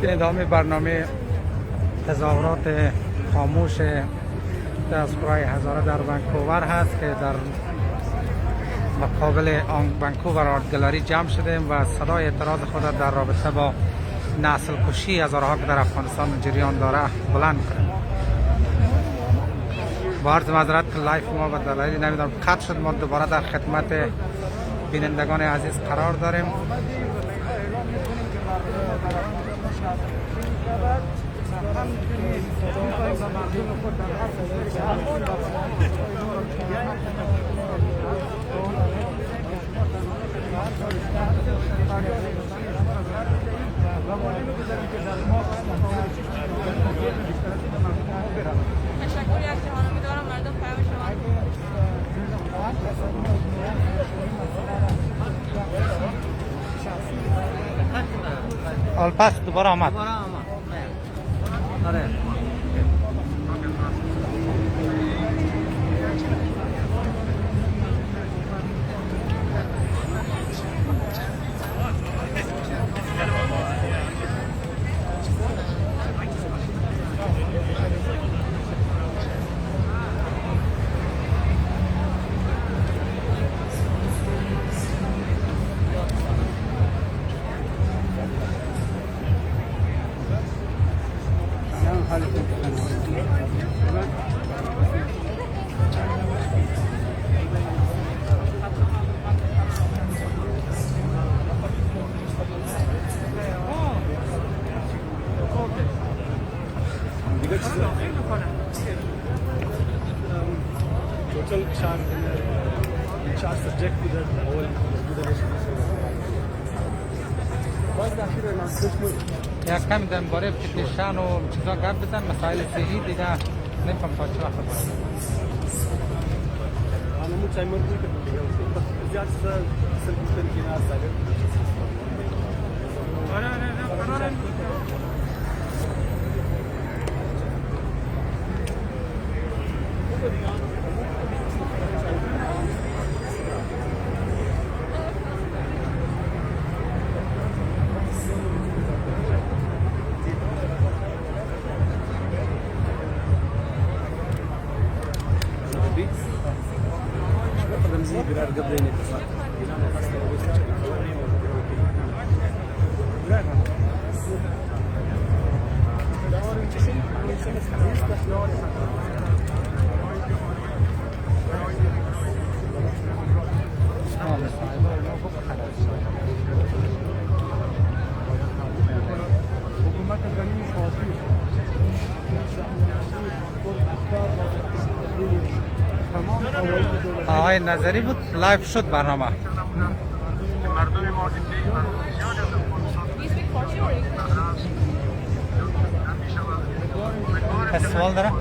به ادامه برنامه تظاهرات خاموش دیاسپورای هزاره در ونکوور هست که در مقابل ونکوور آرت گالری جمع شدیم و صدای اعتراض خود در رابطه با نسل کشی هزارها که در افغانستان جریان داره بلند کنیم. با عرض معذرت که لایف ما به دلایلی نمیدونم قطع شد. ما دوباره در خدمت بینندگان عزیز قرار داریم. پس دوباره آمد. آره. یک کمی در باره پتیشن و چیزا گپ بزن، مسائل صحی دیگه نمیفهم تا چه وقت باید. همون چای مرد بود که زیاد سل بستن که نه ساله. آره. آقای نظری بود لایف شد برنامه. سوال داره؟ نه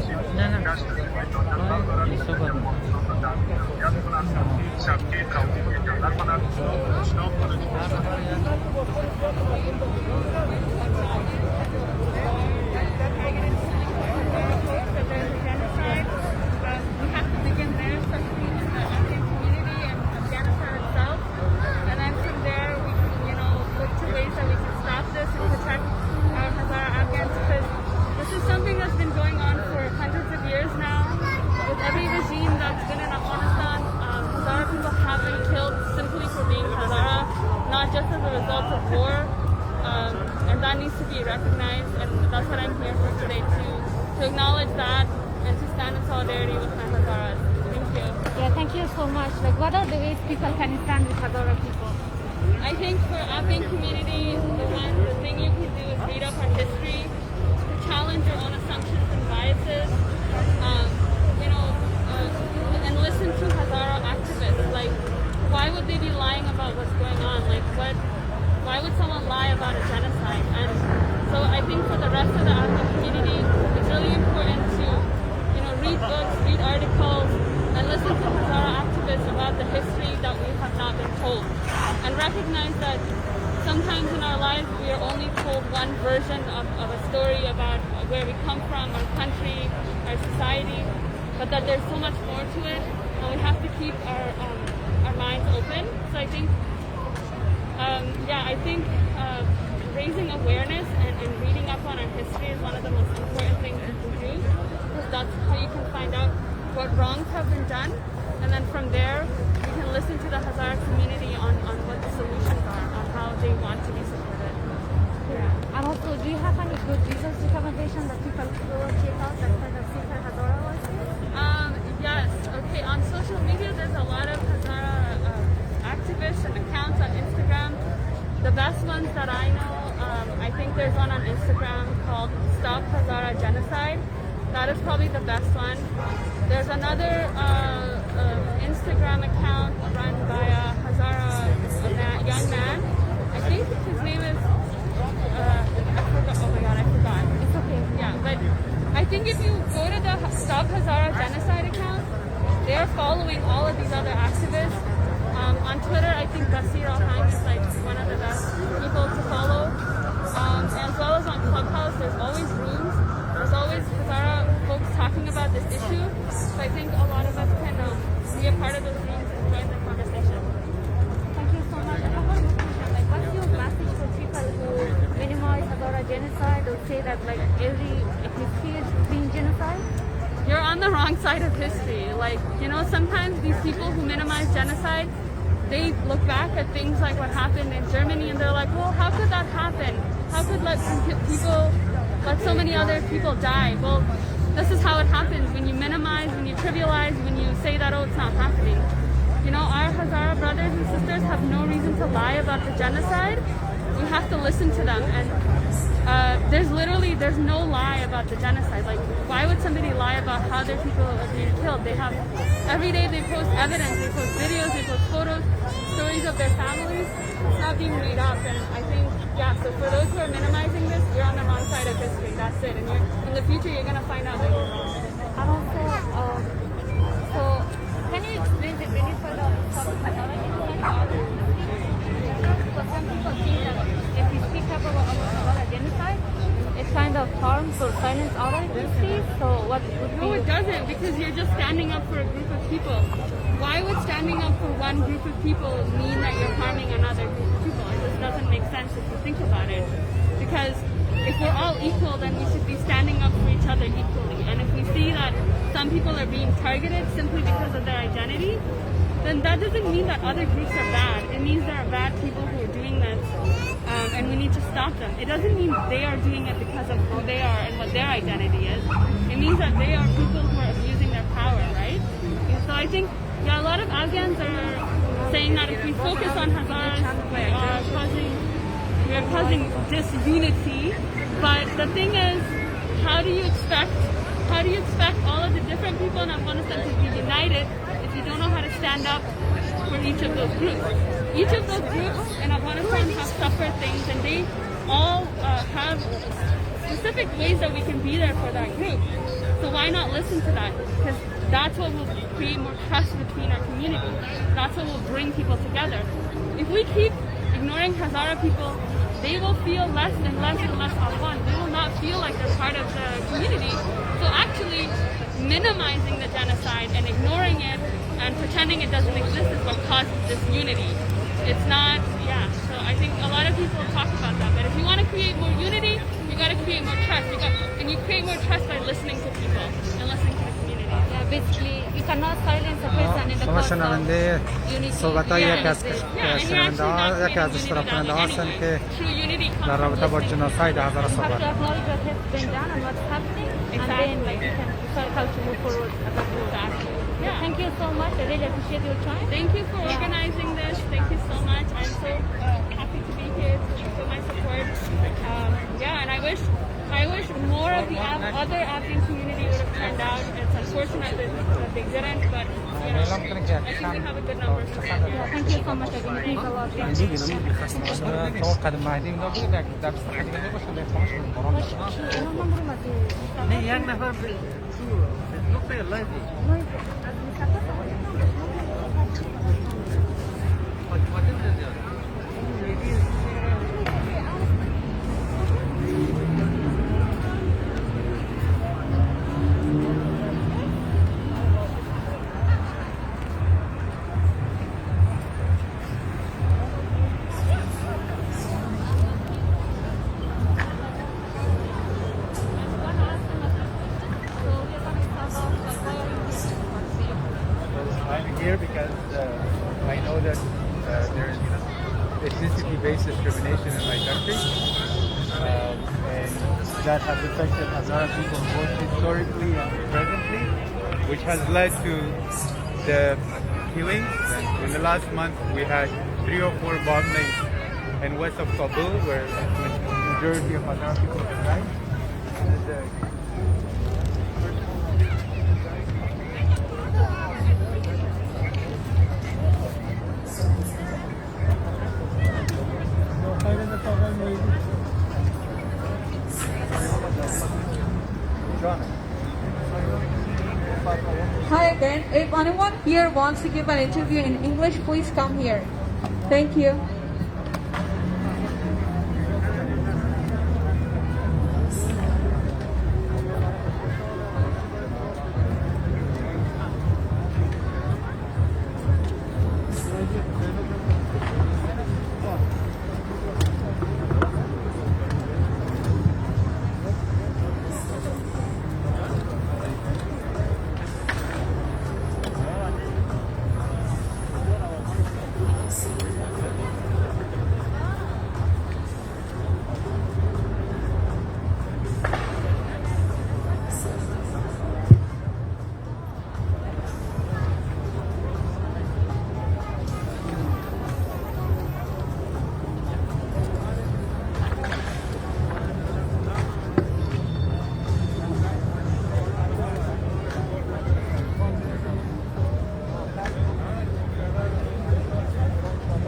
just as a result of war, and that needs to be recognized, and that's what I'm here for today, to acknowledge that and to stand in solidarity with my Hazaras. Thank you. Yeah, thank you so much. Like, what are the ways people can stand with Hazara people? I think for Afghan community, the thing you can do is read up our history, to challenge your own assumptions and biases, and listen to Hazara activists. Like, why would they be lying about what's going on? Like, why would someone lie about a genocide? And so I think for the rest of the Afghan community, it's really important to, read books, read articles, and listen to Hazara activists about the history that we have not been told. And recognize that sometimes in our lives, we are only told one version of a story about where we come from, our country, our society, but that there's so much more to it, and we have to keep our minds open. So I think, raising awareness and reading up on our history is one of the most important things you can do, because that's how you can find out what wrongs have been done, and then from there you can listen to the Hazara community on what the solutions are, on how they want to be supported. Yeah. And also, do you have any good resource recommendations that people go check out that kind of super Hazara voices? Yes. Okay. On social media, there's a lot of Hazara activists and accounts on Instagram. The best ones that I know, I think there's one on Instagram called Stop Hazara Genocide. That is probably the best one. There's another Instagram account run by a Hazara young man. I think his name is, I forgot, oh my god, I forgot. It's okay. Yeah, but I think if you go to the Stop Hazara Genocide account, they're following all of these other activists. On Twitter, I think Basir is like one of the best people to follow. As well as on Clubhouse, there's always rooms. There's always Hazara folks talking about this issue. So I think a lot of us can be a part of those rooms and join the conversation. Thank you so much. I have one more question. Like, what's your message for people who minimize Hazara genocide or say that like every ethnicity is being genocide? You're on the wrong side of history. Like, you know, sometimes these people who minimize genocide, they look back at things like what happened in Germany and they're like, well, how could that happen? How could let so many other people die? Well, this is how it happens when you minimize, when you trivialize, when you say that, oh, it's not happening. You know, our Hazara brothers and sisters have no reason to lie about the genocide. We have to listen to them. And there's no lie about the genocide. Like, why would somebody lie about how their people are being killed? They have, every day they post evidence, they post videos, they post photos, stories of their families. It's not being made up. And I think, yeah, so for those who are minimizing this, you're on the wrong side of history. That's it. And in the future, you're going to find out that you're wrong. And also, so can you explain the benefit of Hazara genocide? Because some people think that if we speak up about Hazara genocide, it kind of harms or silences other ethnicies. So what would be? No, it doesn't, because you're just standing up for a group of people. Why would standing up for one group of people mean that you're harming another group of people? It just doesn't make sense if you think about it. Because if we're all equal, then we should be standing up for each other equally. And if we see that some people are being targeted simply because of their identity, then that doesn't mean that other groups are bad. It means there are bad people who are doing this, and we need to stop them. It doesn't mean they are doing it because of who they are and what their identity is. It means that they are people who are abusing their power, right? And so I think, yeah, a lot of Afghans are saying that if we focus on Hazaras, we are causing disunity. But the thing is, how do you expect all of the different people in Afghanistan to be united if you don't know how to stand up for each of those groups? Each of those groups in Afghanistan have suffered things, and they all have specific ways that we can be there for that group. So why not listen to that? Because that's what will create more trust between our community. That's what will bring people together. If we keep ignoring Hazara people, they will feel less and less and less Afghan. They will not feel like they're part of the community. So actually minimizing the genocide and ignoring it and pretending it doesn't exist is what causes this unity. It's not, yeah. So I think a lot of people talk about that. But if you want to create more unity, you got to create more trust. And you create more trust by listening to people and listening to the community. Yeah, basically, you cannot silence a person in the شما cause شنونده of unity. صحبت‌های یکی از اشتراک‌کننده هستند که در رابطه با جنوساید هزارا You have صحبت to acknowledge what has been done and what's happening, and then like you can decide how to move forward as a group. Yeah. Thank you so much. I really appreciate your time. Thank you for organizing this. Thank you so much. I'm so happy to be here to show my support. Yeah, and I wish more of the other Afghan community would have turned out. It's unfortunate that they didn't, but you know, I think we have a good number. Yeah, thank you so much again. Thanks a lot. توقع مهدی اینا بود در استخدام باشه به خاموش نه یک نفر نقطه لایف ethnicity-based discrimination in my country. And that has affected Hazara people both historically and presently, which has led to the killings. And in the last month, we had 3 or 4 bombings in west of Kabul, where the majority of Hazara people have died. Hi again. If anyone here wants to give an interview in English, please come here. Thank you.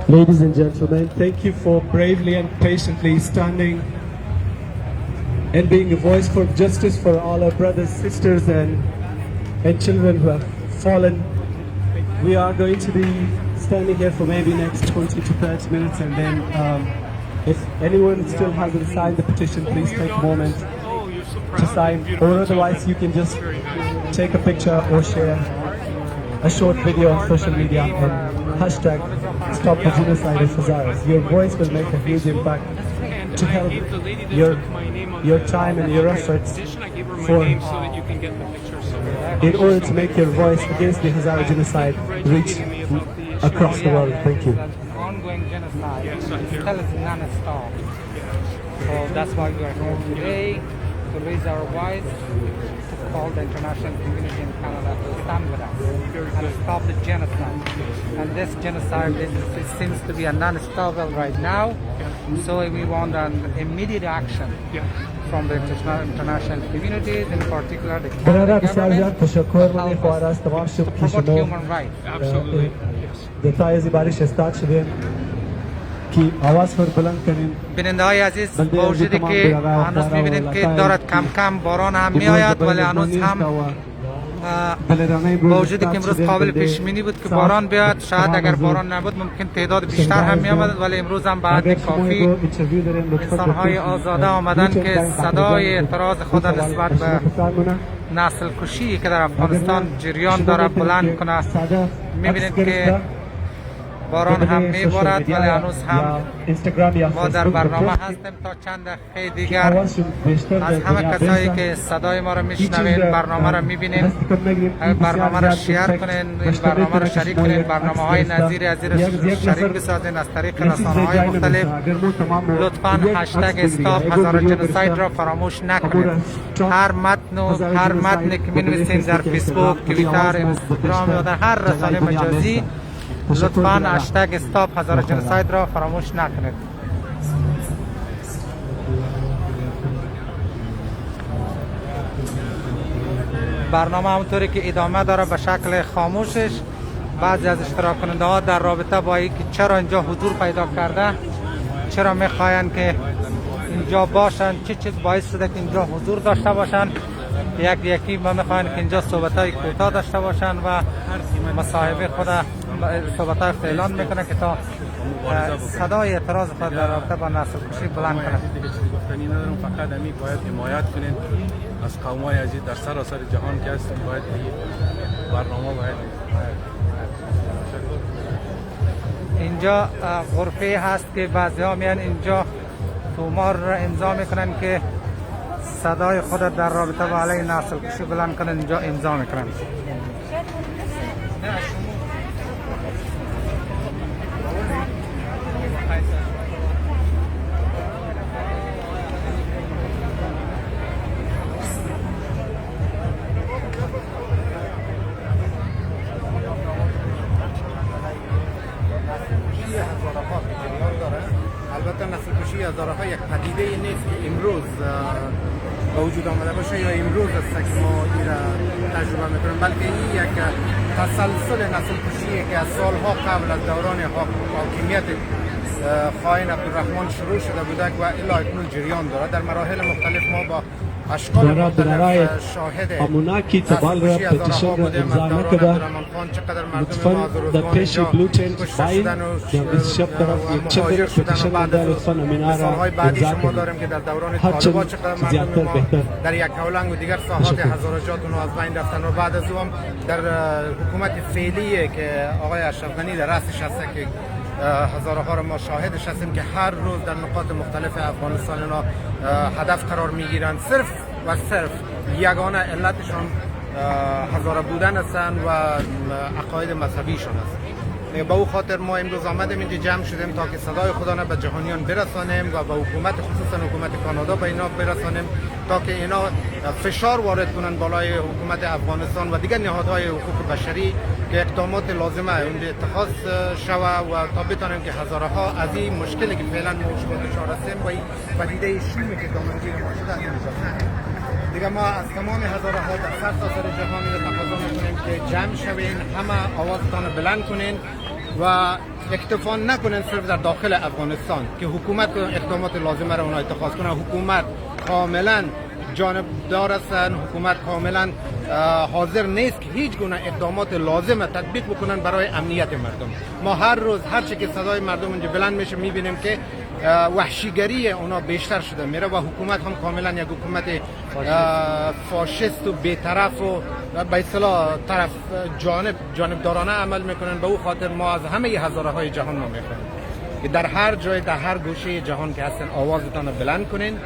Ladies and gentlemen, thank you for bravely and patiently standing and being a voice for justice for all our brothers, sisters, and children who have fallen. We are going to be standing here for maybe next 20 to 30 minutes, and then if anyone still hasn't signed the petition, please take a moment to sign, or otherwise you can just take a picture or share a short video on social media and hashtag Stop the Genocide of Hazaras. Your voice will make a huge impact to help your time and your efforts in order to make your voice against the Hazara Genocide reach across the world. Thank you. Ongoing genocide still is non-stop. So that's why we are here today, to raise our voice, to call the international community in Canada to stand with us and stop the genocide. And this genocide it seems to be a non-stoppable right now. So we want an immediate action from the international communities, in particular the Canada government, to promote human rights. Absolutely. بیننده های عزیز با وجودی که هنوز میبینید که دارد کم کم باران هم میآید، ولی هنوز هم با وجودی که امروز قابل پیش بینی بود که باران بیاد، شاید اگر باران نبود ممکن تعداد بیشتر هم میآمد، ولی امروز هم بعد کافی انسان‌های آزاده آمدن که صدای اعتراض خود نسبت به نسل کشی که در افغانستان جریان داره بلند کنه. میبینید که باران هم میبارد، ولی هنوز هم ما در برنامه هستیم تا چند دقیقه دیگر. از همه کسایی که صدای ما را میشنوین، برنامه را میبینین، برنامه را شیر کنین، این برنامه را شریک کنین، برنامه های نظیر از شریک بسازین از طریق رسانه های مختلف. لطفاً هشتگ استاپ هزارا جنوساید را فراموش نکنید. هر متنی که مینویسین در فیسبوک، توییتر، اینستاگرام یا در هر رسانه مجازی، لطفاً هشتگ استاپ هزارا جنوساید را فراموش نکنید. برنامه همونطوری که ادامه داره به شکل خاموشش. بعضی از اشتراک کننده ها در رابطه با اینکه چرا اینجا حضور پیدا کرده، چرا میخواین که اینجا باشن، چه چیز باعث شده که اینجا حضور داشته باشن، یکی ما میخواین که اینجا صحبت‌های کوتاه داشته باشن و مصاحبه خود صحبت‌های اعلان میکنه که تا صدای اعتراض خود در رابطه با نسل کشی بلند کنه. گفتنی ندارم، فقط امی باید حمایت کنین از قوم‌های عزیز در سراسر جهان که هستن. باید برنامه باید اینجا غرفه هست که بعضی ها میان اینجا تومار را امضا میکنن که صدای خود در رابطه با علیه نسل کشی بلند کنن، اینجا امضا میکنن. البته نسل کشی هزارها یک پدیده نیست که امروز به وجود آمده باشه یا امروز است که ما این را تجربه میکنیم، بلکه این یک تسلسل نسل کشی که از سالها قبل از دوران حاکمیت خائن عبدالرحمن شروع شده بوده و الی اکنون جریان دارد. در مراحل مختلف ما با اشکال مختلف شاهد اموناکی تبال را پتیشن را امضا نکرده. لطفاً در پیش بلوتن باید در بیشتر طرف یک چقدر پتیشن را لطفاً امینا را امضا کنید. هرچند زیادتر بهتر. در یک کولنگ و دیگر ساحات هزارجات اونو از بین رفتن و بعد از اون در حکومت فعلی که آقای اشرف غنی در رأسش هست که هزارها را ما شاهدش هستیم که هر روز در نقاط مختلف افغانستان اینا هدف قرار میگیرند. صرف و صرف یگانه علتشان هزاره بودن هستند و عقاید مذهبیشان است. با او خاطر ما امروز آمدیم اینجا جمع شدیم تا که صدای خدا را به جهانیان برسانیم و به حکومت خصوصا حکومت کانادا به اینا برسانیم تا که اینا فشار وارد کنند بالای حکومت افغانستان و دیگر نهادهای حقوق بشری که اقدامات لازمه اونجا اتخاذ شوه و تا بتانیم که هزارها از این مشکلی که فعلا ما شما دچار هستیم و این پدیده شومی که دامنگیر ما شده دیگه ما از تمام هزارها در سرتاسر جهان را تقاضا میکنیم که جمع شوین، همه آوازتان بلند کنین و اکتفا نکنین صرف در داخل افغانستان که حکومت اقدامات لازمه را اونا اتخاذ کنه. حکومت کاملا جانبدار هستند، حکومت کاملا حاضر نیست که هیچ گونه اقدامات لازم تطبیق بکنن برای امنیت مردم. ما هر روز هر چی که صدای مردم اونجا بلند میشه میبینیم که وحشیگری اونا بیشتر شده میره و حکومت هم کاملا یک حکومت فاشیست و بی‌طرف و به اصطلاح طرف جانبدارانه عمل میکنن. به او خاطر ما از همه هزارهای جهان ما میخوایم که در هر جای در هر گوشه جهان که هستن آوازتان رو بلند کنین.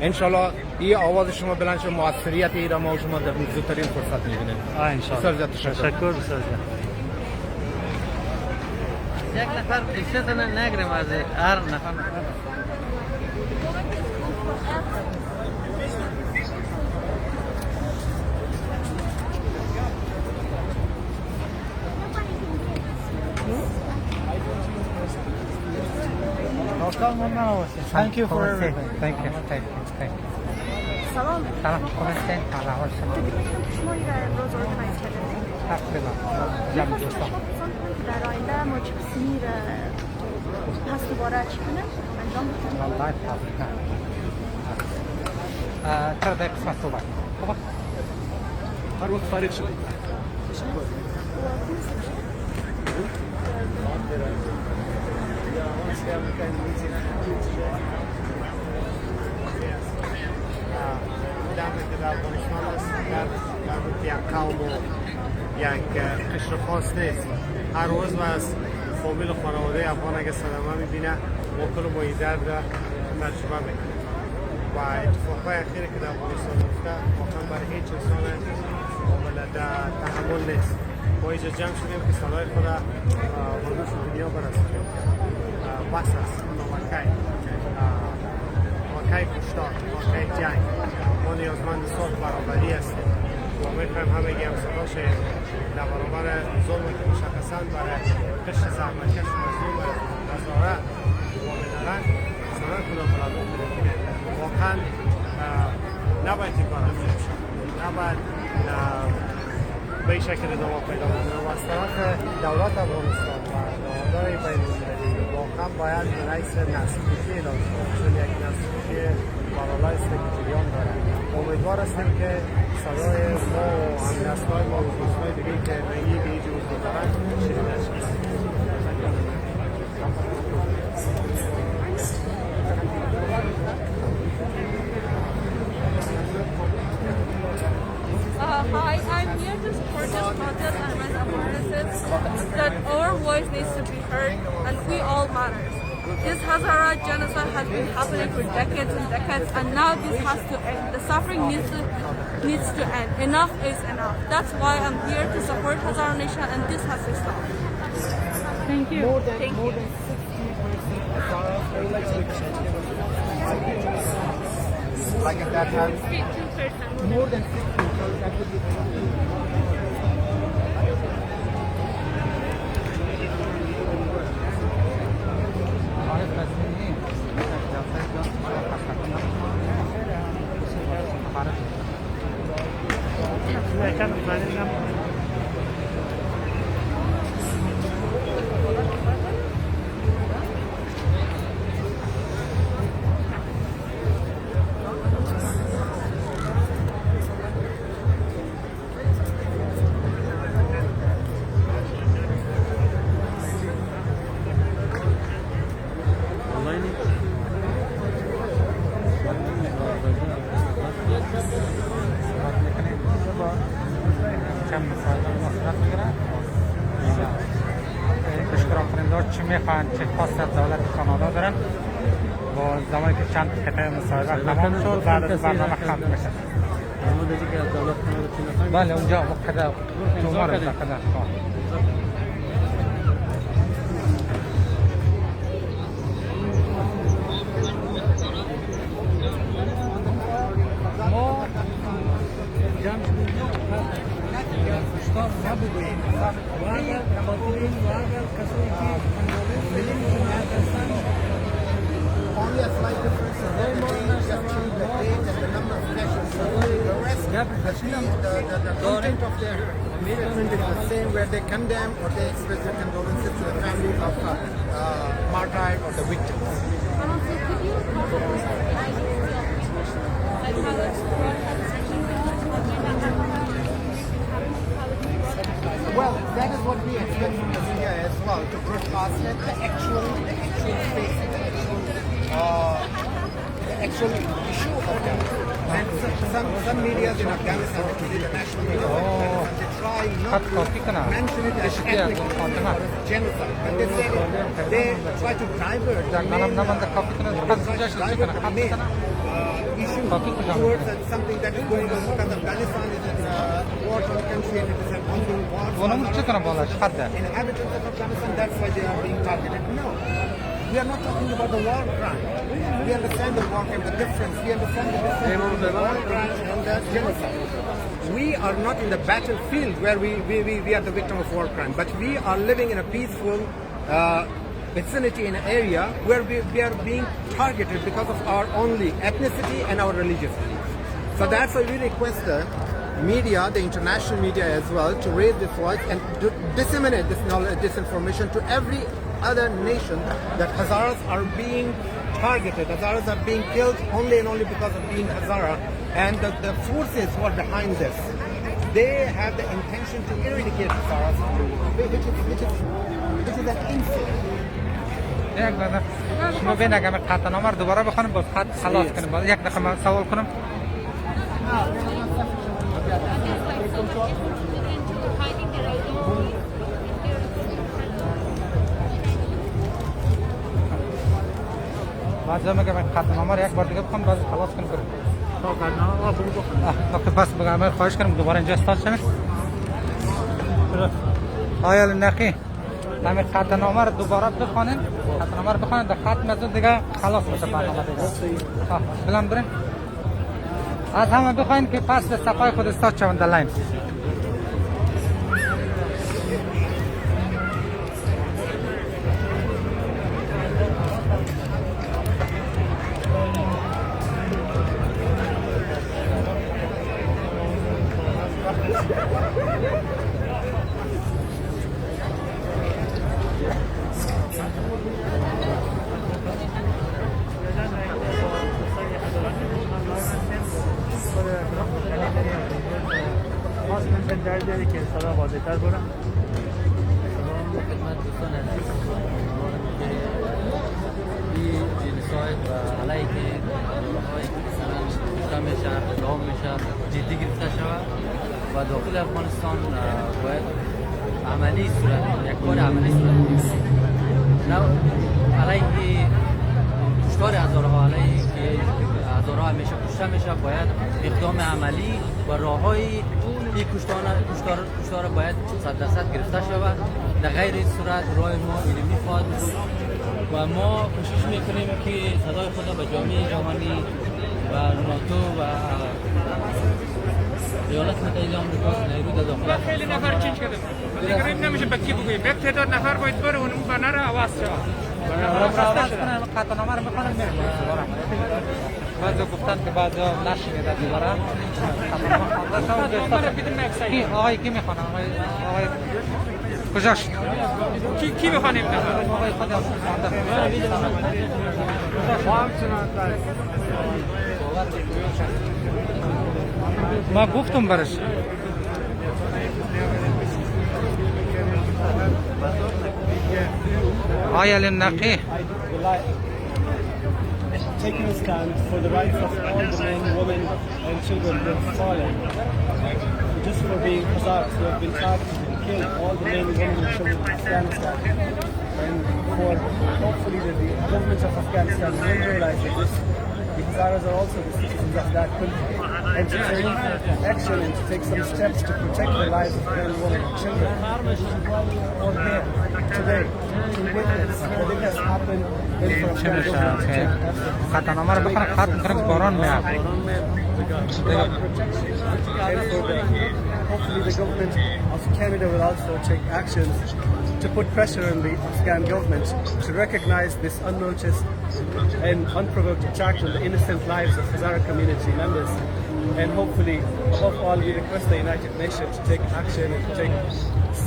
انشالله این آواز شما بلند شد موثریت ای را ما و شما در زودترین فرصت میبینیم. انشالله. تشکر بسیار. یک نفر پیشه زنن نگرم از هر نفر Thank you for everything. Thank you. سلام. خوب هستین؟ حال شما؟ شما این امروز ارگنایز کردید؟ تقریبا جمع دوستان. در آینده ما چه قسمی پس دوباره چی کنه انجام بکنیم؟ والله تقریبا. چرا در قسمت صحبت؟ خوبه؟ هر وقت فارغ شدید. که در افغانستان است در یک قوم و یک قشر خاص نیست. هر روز از فامیل و خانواده افغان اگر صدمه میبینه ما کل با این درد را تجربه میکنیم و اتفاقهای اخیری که در افغانستان افتاده واقعا برای هیچ انسان قابل تحمل نیست. ما اینجا جمع شدیم که صدای خود را بردوش دنیا برسونیم. بس است واقعی کشتار، واقعی جنگ. ما نیازمند صلح برابری هستیم و میخوایم همگی هم صدا شیم در برابر ظلم که مشخصاً برای قشر زحمتکش مظلوم هزاره واقع دارن صدا کنم مردم کنیم. واقعا نباید این کار انجام شد، نباید به این شکل ادامه پیدا کنه و از طرف دولت افغانستان و نهادهای بین‌المللی واقعا باید رئیس نسل‌کشی اعلام شد، چون یک نسل‌کشی بالا است که جریان داره. امیدوار هستیم که صدای ما و همنسل‌های ما و دوستای دیگه که به این وجود دارن شنیده شد. Hi, I'm here to support this protest and raise awareness that our voice needs to be heard and we all matter. This Hazara Genocide has been happening for decades and decades, and now this has to end. The suffering needs to end. Enough is enough. That's why I'm here to support Hazara Nation, and this has to stop. Thank you. Thank you. Like at that time, 2%. more than 60, so that would be آقای قاسمی چی میخوان چه خاصی از دولت کانادا دارن با زمانی که چند قطعه مصاحبه تمام شد بعد از برنامه ختم میشه. بله اونجا مقدر جمهور مقدر Only a slight difference in the date, the date and the number of sessions. The rest, the content of their statement is the same, where they condemn or they express their condolences to the families of martyrs or the victims. And also, could you like how it's Well, that is what we expect from the media as well, to broadcast the actual face, the actual issue of that. And some media in Afghanistan, particularly the national media, they try not to mention it as ethnic or genocide. When they say it, they try to divert the main issue towards something that is going on, because Afghanistan is a war-torn country and it is an ongoing war. Inhabitants of Afghanistan, that's why they are being targeted. No. We are not talking about the war crime. We understand the war crime, the difference. We understand the difference between the war crime and the genocide. We are not in the battlefield where we are the victim of war crime, but we are living in a peaceful vicinity, in an area where we are being targeted because of our only ethnicity and our religious beliefs. So that's why we request the media, the international media as well, to raise this voice and to disseminate this knowledge, this information to every other nation that Hazaras are being targeted, Hazaras are being killed only and only because of being Hazara, and the forces who are behind this, they have the intention to eradicate Hazaras, which is an insult. یک دقیقه شما بین اگر خط نامه رو دوباره بخونیم باز خط خلاص کنیم باز یک دقیقه من سوال کنم بعد میگم خط نامه رو یک بار دیگه بخون باز خلاص کنیم بریم بس بگم خواهش کنم دوباره اینجا استاد شمید آیا نقی همین خط نامه رو دوباره بخونین خط نامه رو بخونین در خط مزود دیگه خلاص بشه برنامه دیگه بلند برین از همه بخواین که پس به صفحه خود استاد شوند در لاین داری که صدا واضح‌تر برم خدمت دوستان عزیز که این جنسایت و علیه که هایی که مثلا کشته میشه ادام میشه جدی گرفته شود و داخل افغانستان باید عملی صورت یک کار عملی صورت بگیرد نه علیه کشتار هزارها علیه که هزارها همیشه کشته میشه باید اقدام عملی و راههای این کشتار باید 100% گرفته شود در غیر این صورت راه ما علمی خواهد بود و ما کوشش میکنیم که صدای خود به جامعه جهانی و ناتو و ایالات متحده آمریکا نیرو در داخل خیلی نفر چینج کرده دیگه نمیشه بکی بگوییم یک تعداد نفر باید بره اون بنر عوض شود خطنامه رو میخوانم بعضی گفتن که بعضی نشنیده دوباره آقای کی میخوانه آقای کجاش کی بخوانیم آقای خود ما گفتم برش آیا لنقی taking a stand for the rights of all the men, women and children who have fallen. Just for being Hazaras, who have been targeted and killed, all the men, women and children in Afghanistan. and for hopefully that the government of Afghanistan will realize that the Hazaras are also the citizens of that country, and to take action and to take some steps to protect the lives of men, women, and children. Which is why we are all here today to witness that it has happened and for Afghan government to take action. خطرنامه رو بخونه ختم کنیم باران میاد. Provide protection and for hopefully the government of Canada will also take actions to put pressure on the Afghan government to recognize this unnoticed and unprovoked attack on the innocent lives of Hazara community members. And hopefully, above all, we request the United Nations to take action and to take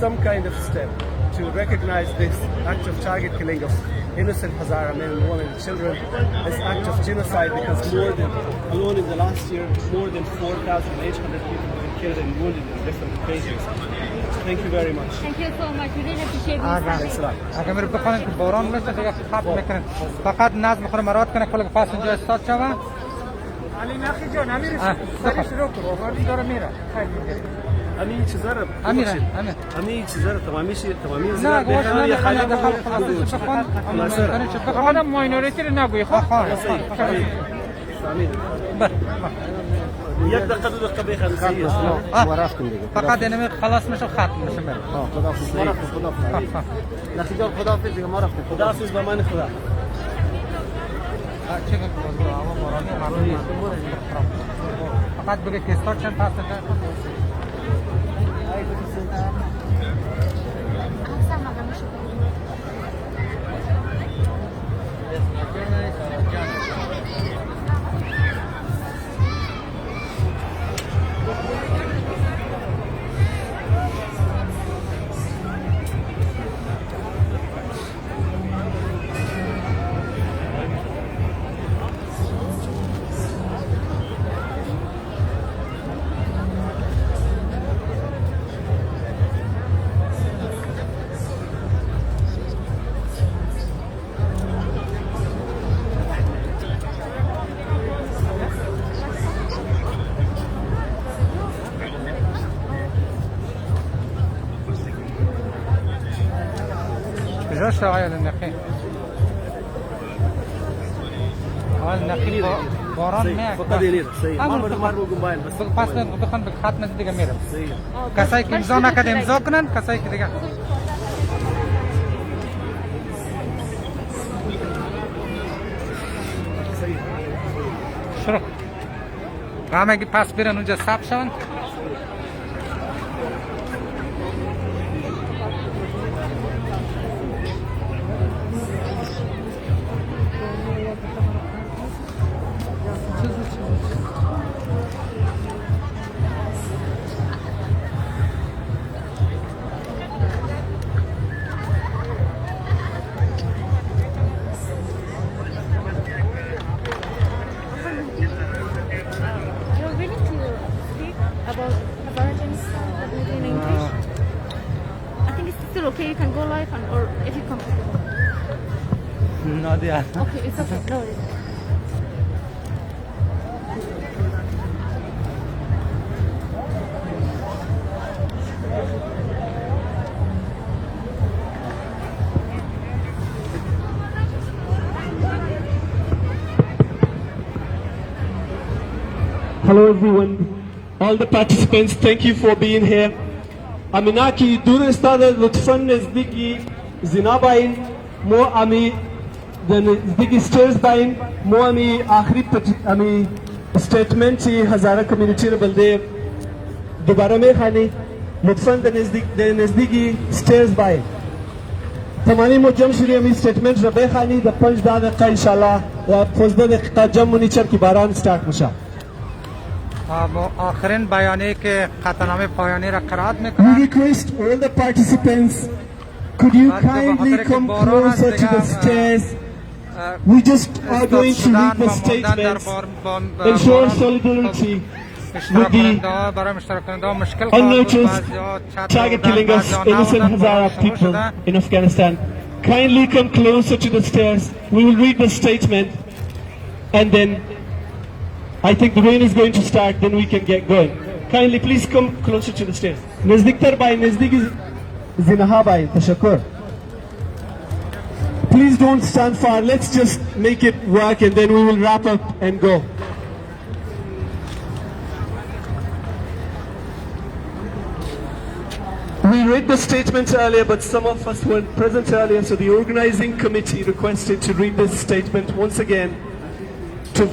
some kind of step to recognize this act of target killing of innocent Hazara men, women and children as act of genocide, because alone in the last year, more than 4,800 people have been killed and wounded in different occasions. Thank you very much. Thank you so much. We really appreciate you. Thanks a lot. اگر میره بخونن که باران میشه دیگه ختم میکنن. فقط نظم خود مراد کنه کل فصل اینجا استاد شوه. علی نخی جان امیر سری شروع کن. ولی داره میره. امیر چیزاره امیر امیر چیزاره تمامی نه گوش نه خالی دخل خلاص بخون اما ماینوریتی رو نگوی خواه یک دقیقه دو دقیقه بخیر فقط اینمی خلاص میشه ختم میشه میره نخیجان خداحافظ دیگه ما رفتیم خداحافظ به من خدا فقط بگه که استاد چند پس کجاش آقای النقی؟ آقای النقی باران میاد. فقط دلیل صحیح. ما بگم باید بس. پس بخون به ختم دیگه میره. کسایی که امضا نکرد امضا کنن، کسایی که دیگه. شروع. همه پس برن اونجا ثبت شون. About Hazara Genocide in English. I think it's still okay. You can go live and or if you come. No, yeah. Okay, it's okay. No. Hello everyone, all the participants, thank you for being here. Amina ki دور استاد لطفاً نزدیکی زنا باین مو امی نزدیکی ستیرز باین مو امی آخری امی statemenتی هزاره کمیونیتی رو بلده دوباره میخوانی لطفاً در نزدیکی ستیرز باین تمامی مو جمع شدی امی statement رو بخوانی در 5 دقیقه انشالله و 15 دقیقه جمع مونی چر که باران ستارت میشه. آخرین بیانیه که قطعنامه پایانی را قرائت میکنم. We request all the participants, could you kindly come closer to the stairs? We just are going to read the statements and show solidarity with the unnoticed target killing of innocent Hazara people in Afghanistan. Kindly come closer to the stairs. We will read the statement and then I think the rain is going to start, then we can get going. Kindly please come closer to the stairs. Nazdik tar bhai, nazdik zinaha bhai, tashakkur. please don't stand far. Let's just make it work and then we will wrap up and go. We read the statement earlier, but some of us weren't present earlier, so the organizing committee requested to read this statement once again, to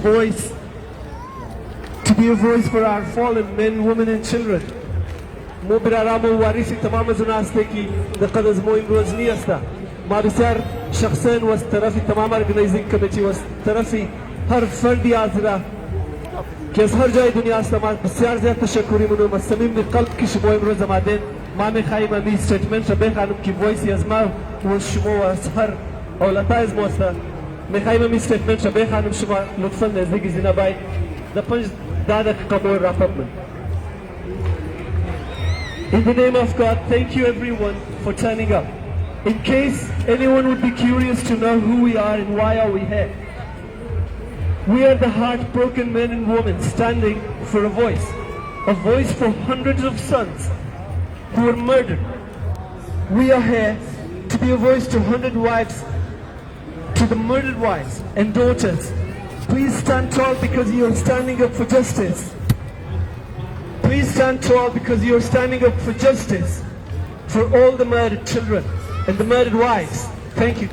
be a voice for our fallen men, women and children. مو برارامو وارثي تمام زناستكي دقد ازمو امروز نيستا ما بسر شخصين واسترفي تمام organizing committee واسترفي هر فردي آزرا كيس هر جاي دنيا استمار بسیار زیاد تشکری منو مستمیم من قلب کی شما امروز آمدین ما میخواهیم امی statement را بخوانم که وایسی از ما و شما و از هر اولتا از ما است میخواهیم امی statement را بخوانم شما لطفا نزدیک زینا باید در 5 دقیقه مور رفت من. In the name of God, thank you everyone for turning up. In case anyone would be curious to know who we are and why are we here, we are the heartbroken men and women standing for a voice for hundreds of sons who were murdered. We are here to be a voice to 100 wives, to the murdered wives and daughters. Please stand tall because you are standing up for justice. Please stand tall because you are standing up for justice for all the murdered children and the murdered wives. Thank you.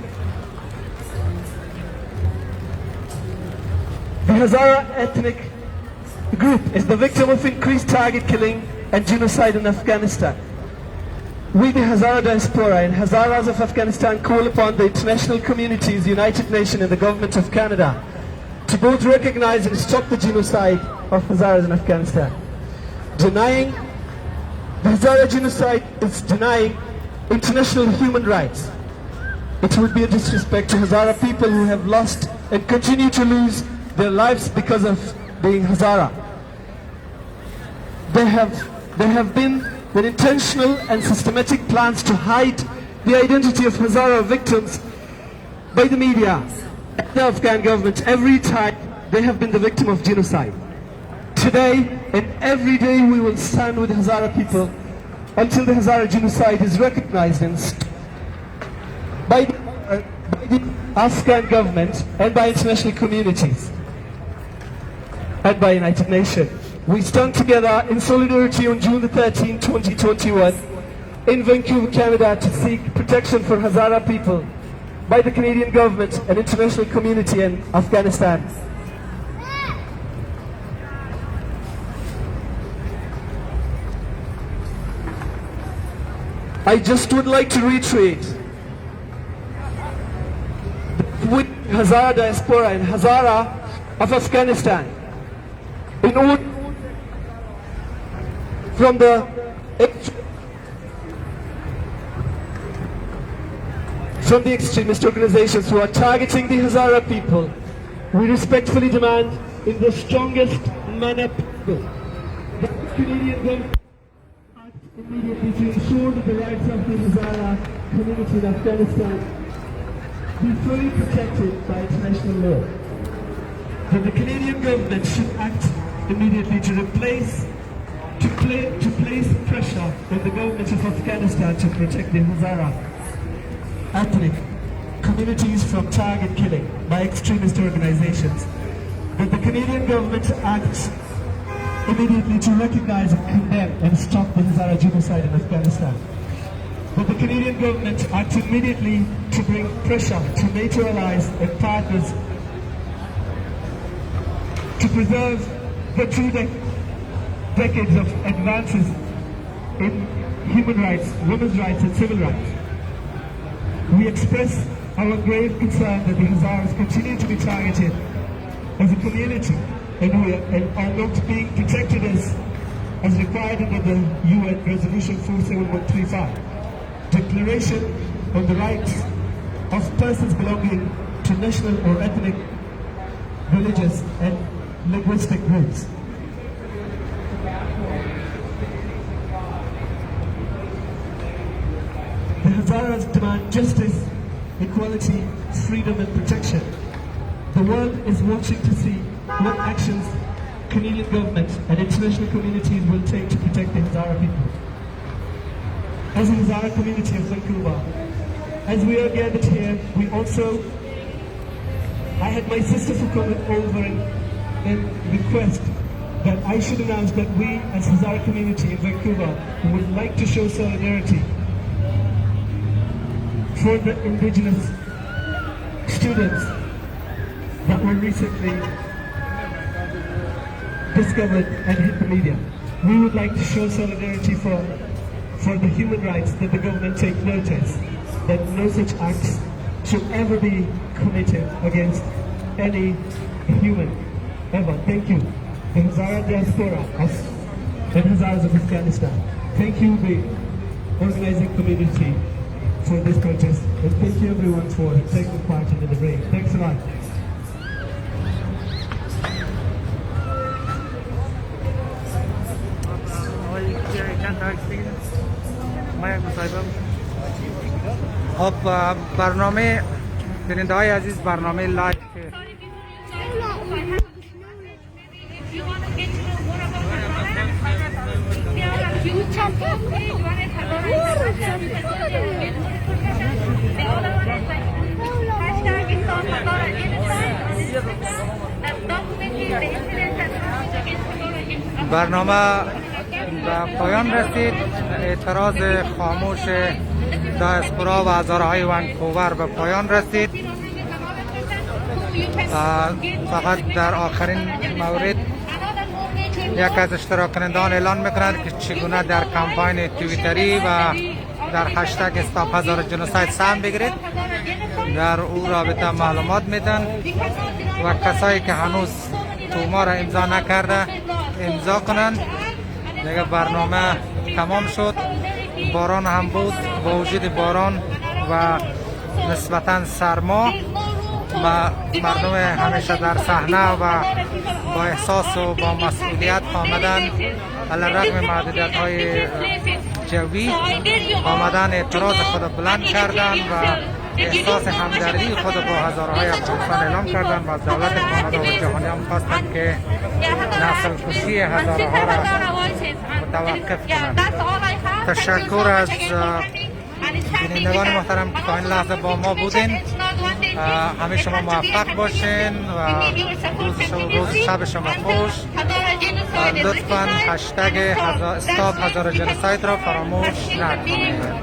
The Hazara ethnic group is the victim of increased target killing and genocide in Afghanistan. We, the Hazara diaspora and Hazaras of Afghanistan, call upon the international communities, United Nations and the government of Canada to both recognize and stop the genocide of Hazaras in Afghanistan. Denying the Hazara genocide is denying international human rights. It would be a disrespect to Hazara people who have lost and continue to lose their lives because of being Hazara. There have been intentional and systematic plans to hide the identity of Hazara victims by the media and the Afghan government every time they have been the victim of genocide. Today and every day we will stand with the Hazara people until the Hazara genocide is recognized by the Afghan government and by international communities and by United Nations. We stand together in solidarity on June the 13th, 2021 in Vancouver, Canada to seek protection for Hazara people by the Canadian government and international community in Afghanistan. I just would like to reiterate with Hazara diaspora and Hazara of Afghanistan, in order from the extremist organizations who are targeting the Hazara people, we respectfully demand in the strongest manner possible that the Canadian government act immediately to ensure that the rights of the Hazara community in Afghanistan be fully protected by international law. That the Canadian government should act immediately to place pressure on the government of Afghanistan to protect the Hazara ethnic communities from target killing by extremist organizations. That the Canadian government acts immediately to recognize and condemn and stop the Hazara genocide in Afghanistan. That the Canadian government acts immediately to bring pressure to NATO allies and partners to preserve the 2 decades of advances in human rights, women's rights and civil rights. We express our grave concern that the Hazaras continue to be targeted as a community and are not being protected as required under the UN Resolution 47135, Declaration on the Rights of Persons Belonging to National or Ethnic, Religious and Linguistic Groups. The Hazaras demand justice, equality, freedom and protection. The world is watching to see what actions Canadian government and international communities will take to protect the Hazara people. As a Hazara community of Vancouver, as we are gathered here, I had my sisters who come over and request that I should announce that we as Hazara community in Vancouver would like to show solidarity for the indigenous students that were recently discovered and hit the media. We would like to show solidarity for the human rights, that the government take notice that no such acts should ever be committed against any human, ever. Thank you. The Hazara diaspora and Hazaras of Afghanistan. Thank you, the organizing community, for this protest. And thank you everyone for taking part in the debate. Thanks a lot. خب برنامه بیننده های عزیز، برنامه لایو که برنامه به پایان رسید. اعتراض خاموش دیاسپورا و هزارهای ونکوور به پایان رسید. فقط در آخرین مورد یک از اشتراک کنندگان اعلان میکنند که چگونه در کمپاین توییتری و در هشتگ استاپ هزارا جنوساید سهم بگیرید. در او رابطه معلومات میدن و کسایی که هنوز توما را امضا نکرده امضا کنند. دیگه برنامه تمام شد. باران هم بود. با وجود باران و نسبتا سرما مردم همیشه در صحنه و با احساس و با مسئولیت آمدن، علیرغم محدودیت های جوی آمدن اعتراض خود بلند کردن و احساس همدردی خود با هزارهای افغانستان اعلام کردن و از دولت کانادا و جهانی هم خواستند که نسل کشی هزارها را متوقف کنند. تشکر از بینندگان محترم که تا این لحظه با ما بودین. همه شما موفق باشین و روز شب شما خوش. لطفاً هشتگ استاپ هزارا جنوساید را فراموش نکنید.